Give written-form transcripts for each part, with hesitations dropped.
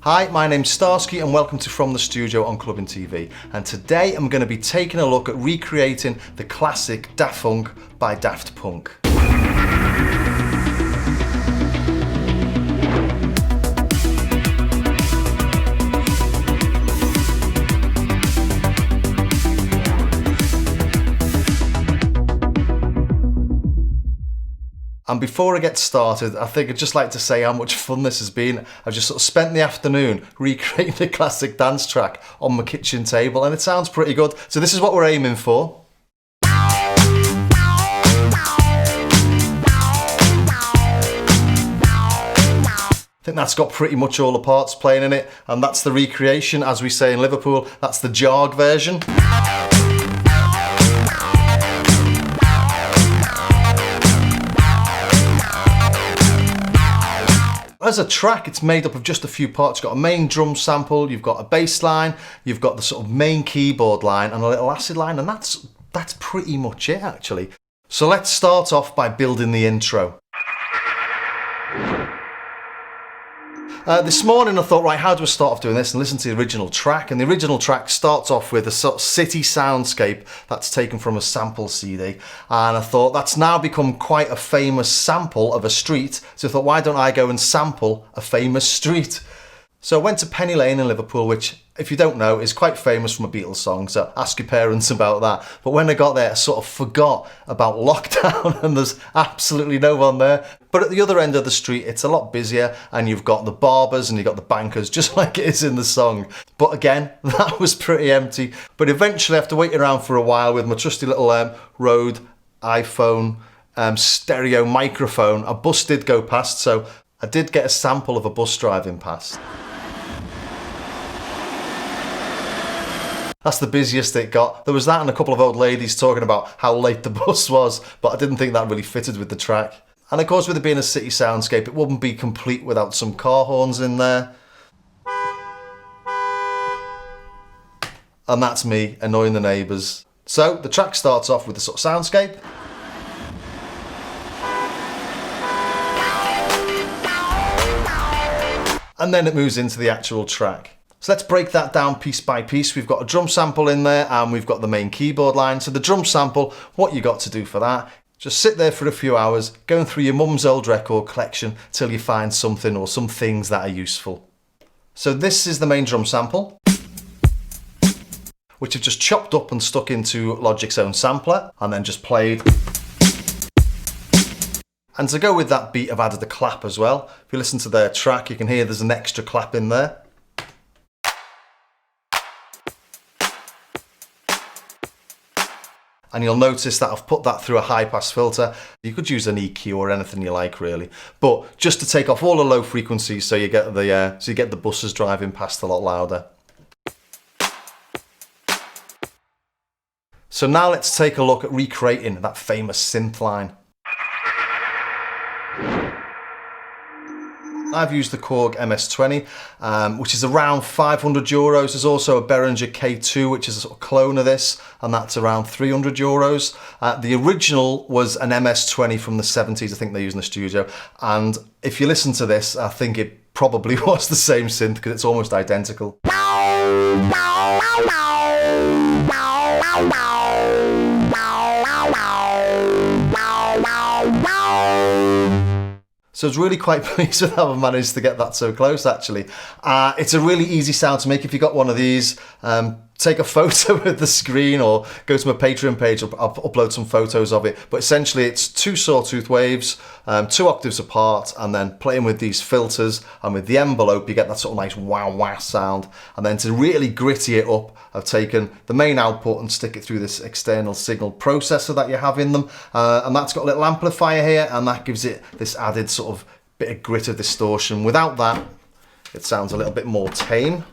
Hi, my name's Starsky and welcome to From the Studio on Clubbing TV. And today I'm going to be taking a look at recreating the classic Daft Punk by Daft Punk. And before I get started, I think I'd just like to say how much fun this has been. I've just sort of spent the afternoon recreating the classic dance track on my kitchen table, and it sounds pretty good. So this is what we're aiming for. I think that's got pretty much all the parts playing in it, and that's the recreation, as we say in Liverpool. That's the jog version. As a track, it's made up of just a few parts. You've got a main drum sample, you've got a bass line, you've got the sort of main keyboard line and a little acid line, and that's pretty much it actually. So let's start off by building the intro. This morning I thought, right, how do I start off doing this, and listen to the original track. And the original track starts off with a sort of city soundscape that's taken from a sample CD. And I thought that's now become quite a famous sample of a street. So I thought, why don't I go and sample a famous street? So I went to Penny Lane in Liverpool, which, if you don't know, is quite famous from a Beatles song, so ask your parents about that. But when I got there, I sort of forgot about lockdown and there's absolutely no one there. But at the other end of the street, it's a lot busier, and you've got the barbers and you've got the bankers, just like it is in the song. But again, that was pretty empty. But eventually, after waiting around for a while with my trusty little Rode iPhone stereo microphone, a bus did go past, so I did get a sample of a bus driving past. That's the busiest it got. There was that and a couple of old ladies talking about how late the bus was, but I didn't think that really fitted with the track. And of course, with it being a city soundscape, it wouldn't be complete without some car horns in there. And that's me annoying the neighbours. So the track starts off with the sort of soundscape. And then it moves into the actual track. So let's break that down piece by piece. We've got a drum sample in there and we've got the main keyboard line. So the drum sample, what you got to do for that, just sit there for a few hours, going through your mum's old record collection till you find something or some things that are useful. So this is the main drum sample, which I've just chopped up and stuck into Logic's own sampler and then just played. And to go with that beat, I've added a clap as well. If you listen to their track, you can hear there's an extra clap in there. And you'll notice that I've put that through a high pass filter. You could use an EQ or anything you like really, but just to take off all the low frequencies so you get the buses driving past a lot louder. So now let's take a look at recreating that famous synth line. I've used the Korg MS20, which is around €500. There's also a Behringer K2, which is a sort of clone of this, and that's around €300. The original was an MS20 from the 70s, I think they used in the studio. And if you listen to this, I think it probably was the same synth because it's almost identical. So I was really quite pleased with how I managed to get that so close actually. It's a really easy sound to make if you got one of these. Take a photo of the screen or go to my Patreon page, I'll upload some photos of it. But essentially it's two sawtooth waves, 2 octaves apart, and then playing with these filters and with the envelope you get that sort of nice wow wow sound. And then to really gritty it up, I've taken the main output and stick it through this external signal processor that you have in them. And that's got a little amplifier here, and that gives it this added sort of bit of grit of distortion. Without that, it sounds a little bit more tame.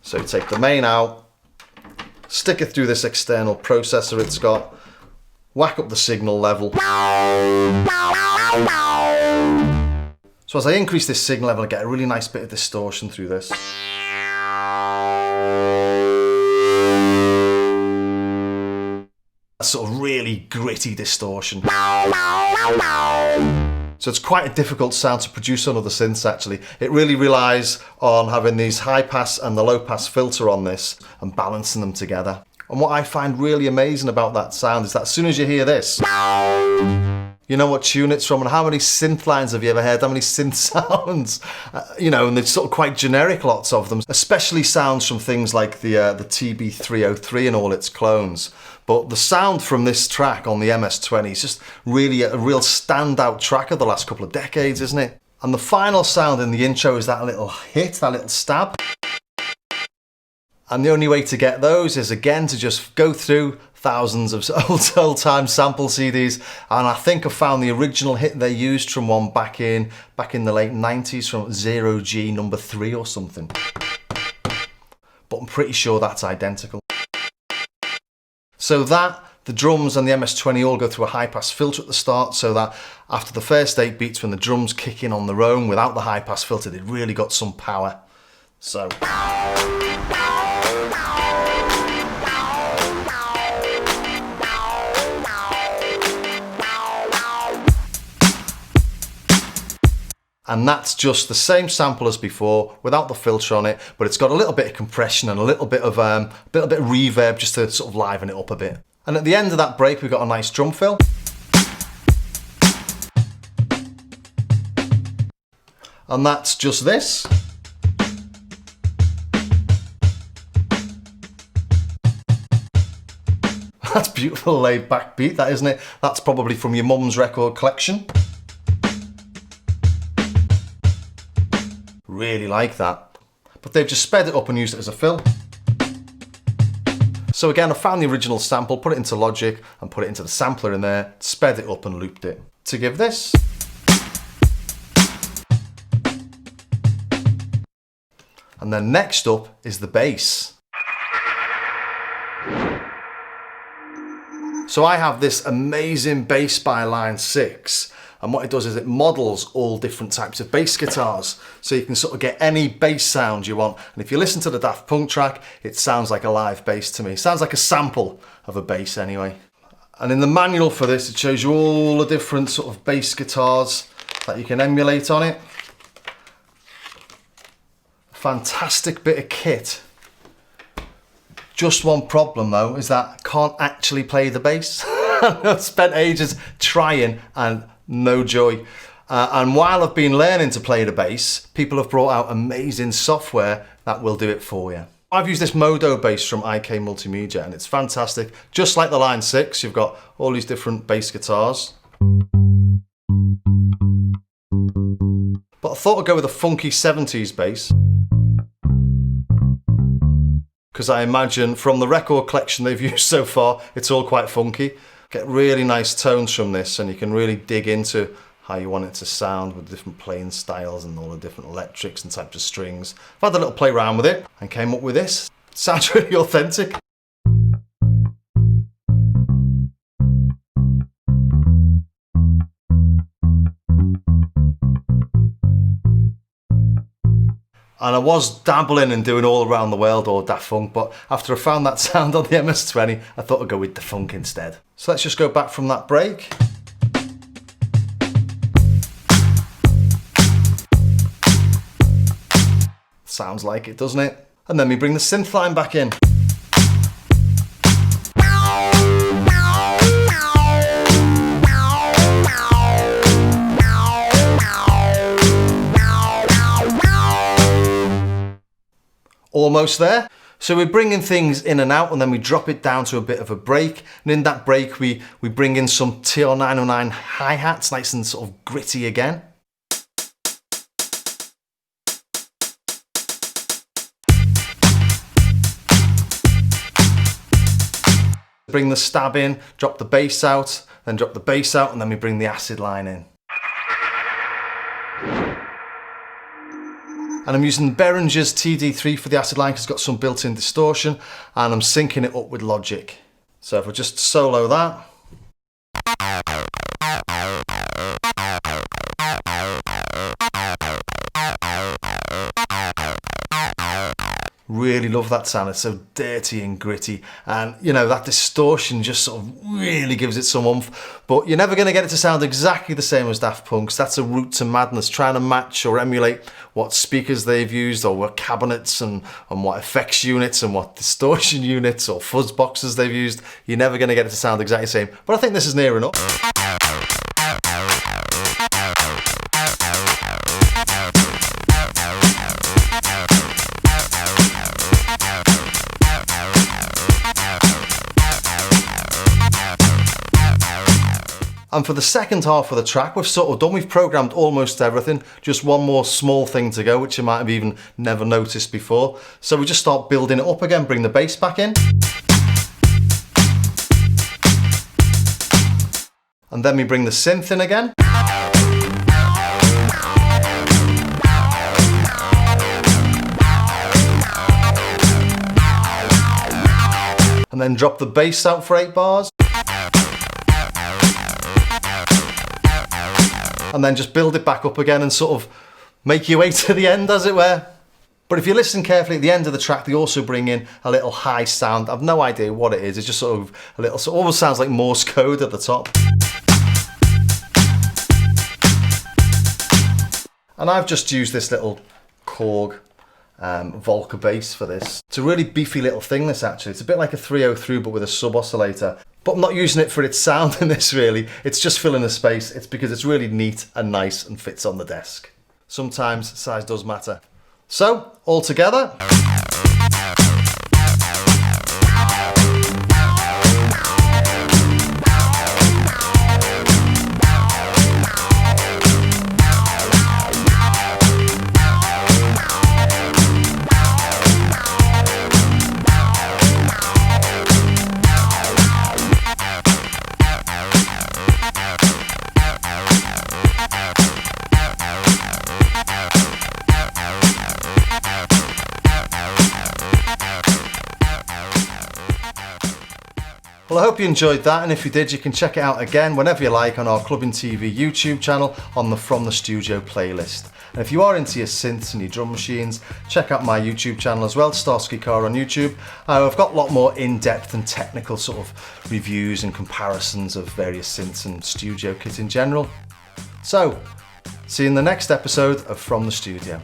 So you take the main out, stick it through this external processor it's got, whack up the signal level. So as I increase this signal level, I get a really nice bit of distortion through this. A sort of really gritty distortion. So it's quite a difficult sound to produce on other synths actually. It really relies on having these high pass and the low pass filter on this and balancing them together. And what I find really amazing about that sound is that as soon as you hear this, you know what tune it's from, and how many synth lines have you ever heard, how many synth sounds? You know, and they're sort of quite generic, lots of them, especially sounds from things like the TB303 and all its clones. But the sound from this track on the MS20 is just really a real standout track of the last couple of decades, isn't it? And the final sound in the intro is that little hit, that little stab. And the only way to get those is again to just go through thousands of old time sample CDs, and I think I found the original hit they used from one back in the late 90s from 0G number 3 or something. But I'm pretty sure that's identical. So that, the drums and the MS20 all go through a high pass filter at the start, so that after the first 8 beats when the drums kick in on their own without the high pass filter, they've really got some power. So and that's just the same sample as before without the filter on it, but it's got a little bit of compression and a little bit of reverb just to sort of liven it up a bit. And at the end of that break, we've got a nice drum fill. And that's just this. That's beautiful laid back beat, that, isn't it? That's probably from your mum's record collection. Really like that. But they've just sped it up and used it as a fill. So again, I found the original sample, put it into Logic and put it into the sampler in there, sped it up and looped it to give this. And then next up is the bass. So I have this amazing bass by Line 6, and what it does is it models all different types of bass guitars, so you can sort of get any bass sound you want. And if you listen to the Daft Punk track, it sounds like a live bass to me. It sounds like a sample of a bass anyway. And in the manual for this, it shows you all the different sort of bass guitars that you can emulate on it. Fantastic bit of kit. Just one problem though, is that I can't actually play the bass. I've spent ages trying and no joy. And while I've been learning to play the bass, people have brought out amazing software that will do it for you. I've used this Modo Bass from IK Multimedia and it's fantastic. Just like the Line 6, you've got all these different bass guitars. But I thought I'd go with a funky 70s bass, because I imagine from the record collection they've used so far, it's all quite funky. Get really nice tones from this and you can really dig into how you want it to sound with different playing styles and all the different electrics and types of strings. I've had a little play around with it and came up with this. It sounds really authentic. And I was dabbling and doing all around the world or Daft Punk, but after I found that sound on the MS20, I thought I'd go with the funk instead. So let's just go back from that break. Sounds like it, doesn't it? And then we bring the synth line back in. Almost there. So we're bringing things in and out and then we drop it down to a bit of a break. And in that break, we bring in some TR-09 hi-hats, nice and sort of gritty again. Bring the stab in, drop the bass out, then drop the bass out, and then we bring the acid line in. And I'm using Behringer's TD-3 for the acid line because it's got some built-in distortion, and I'm syncing it up with Logic. So if I just solo that. Really love that sound. It's so dirty and gritty, and you know, that distortion just sort of really gives it some oomph. But you're never going to get it to sound exactly the same as Daft Punk's. That's a route to madness, trying to match or emulate what speakers they've used, or what cabinets and what effects units and what distortion units or fuzz boxes they've used. You're never going to get it to sound exactly the same. But I think this is near enough. And for the second half of the track, we've sort of done, we've programmed almost everything. Just one more small thing to go, which you might have even never noticed before. So we just start building it up again, bring the bass back in. And then we bring the synth in again. And then drop the bass out for 8 bars. And then just build it back up again and sort of make your way to the end, as it were. But if you listen carefully, at the end of the track, they also bring in a little high sound. I've no idea what it is. It's just sort of a little, so it almost sounds like Morse code at the top. And I've just used this little Korg Volca bass for this. It's a really beefy little thing, this actually. It's a bit like a 303, but with a sub oscillator. But I'm not using it for its sound in this really. It's just filling the space. It's because it's really neat and nice and fits on the desk. Sometimes size does matter. So, all together. Well, I hope you enjoyed that, and if you did, you can check it out again whenever you like on our Clubbing TV YouTube channel on the From the Studio playlist. And if you are into your synths and your drum machines, check out my YouTube channel as well, Starsky Carr on YouTube. I've got a lot more in-depth and technical sort of reviews and comparisons of various synths and studio kit in general. So, see you in the next episode of From the Studio.